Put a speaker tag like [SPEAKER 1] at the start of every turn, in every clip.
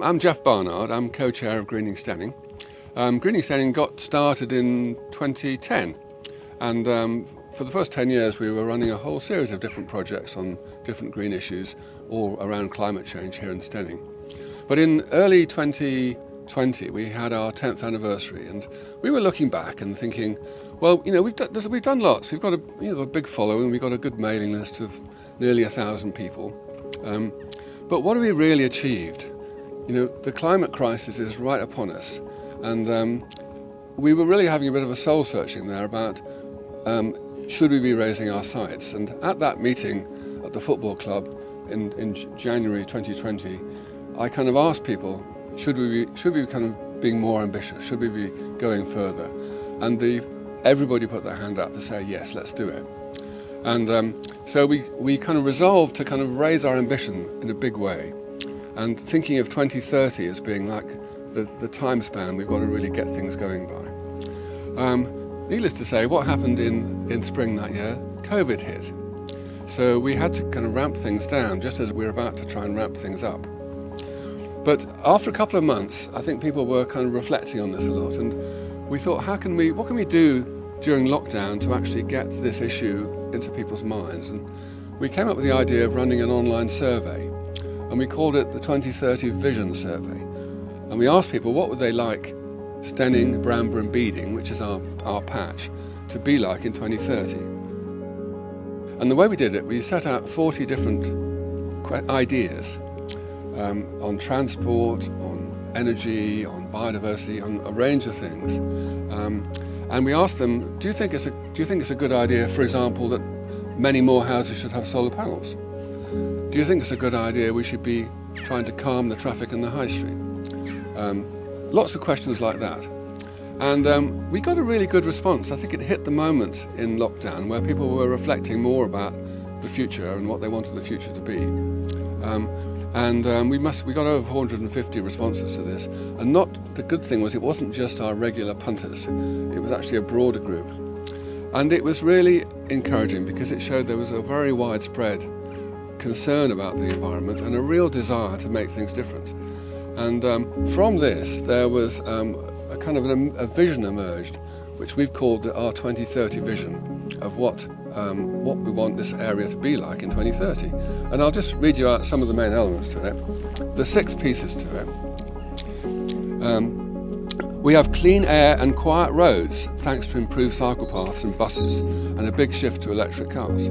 [SPEAKER 1] I'm Geoff Barnard, I'm Co-Chair of Greening Steyning. Greening Steyning got started in 2010 and for the first 10 years we were running a whole series of different projects on different green issues all around climate change here in Steyning. But in early 2020 we had our 10th anniversary and we were looking back and thinking, well, you know, we've done lots. We've got a big following, we've got a good mailing list of nearly 1,000 people. But what have we really achieved? You know, the climate crisis is right upon us, and we were really having a bit of a soul searching there about should we be raising our sights. And at that meeting at the football club in January 2020, I kind of asked people, should we be kind of being more ambitious? Should we be going further? And everybody put their hand up to say, yes, let's do it. And so we kind of resolved to kind of raise our ambition in a big way. And thinking of 2030 as being like the time span we've got to really get things going by. Needless to say, what happened in spring that year? COVID hit. So we had to kind of ramp things down just as we were about to try and ramp things up. But after a couple of months, I think people were kind of reflecting on this a lot, and we thought, what can we do during lockdown to actually get this issue into people's minds? And we came up with the idea of running an online survey. And we called it the 2030 Vision Survey. And we asked people what would they like Steyning, Bramber and Beeding, which is our patch, to be like in 2030. And the way we did it, we set out 40 different ideas on transport, on energy, on biodiversity, on a range of things. And we asked them, do you think it's a good idea, for example, that many more houses should have solar panels? Do you think it's a good idea we should be trying to calm the traffic in the high street? Lots of questions like that. And we got a really good response. I think it hit the moment in lockdown where people were reflecting more about the future and what they wanted the future to be. We got over 450 responses to this. And the good thing was it wasn't just our regular punters. It was actually a broader group. And it was really encouraging because it showed there was a very widespread concern about the environment and a real desire to make things different. And from this there was a kind of a vision emerged, which we've called our 2030 vision of what we want this area to be like in 2030. And I'll just read you out some of the main elements to it. There's 6 pieces to it. We have clean air and quiet roads thanks to improved cycle paths and buses and a big shift to electric cars.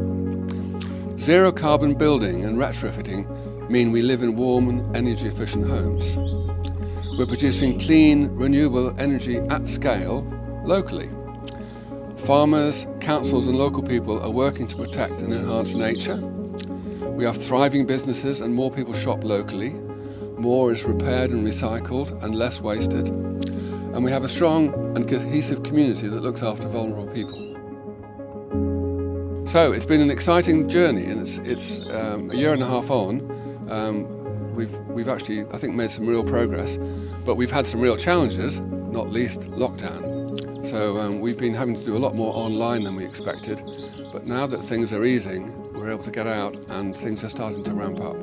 [SPEAKER 1] Zero carbon building and retrofitting mean we live in warm and energy efficient homes. We're producing clean, renewable energy at scale, locally. Farmers, councils and local people are working to protect and enhance nature. We have thriving businesses and more people shop locally. More is repaired and recycled and less wasted. And we have a strong and cohesive community that looks after vulnerable people. So it's been an exciting journey, and it's a year and a half on. We've actually, I think, made some real progress, but we've had some real challenges, not least lockdown. So we've been having to do a lot more online than we expected, but now that things are easing, we're able to get out and things are starting to ramp up.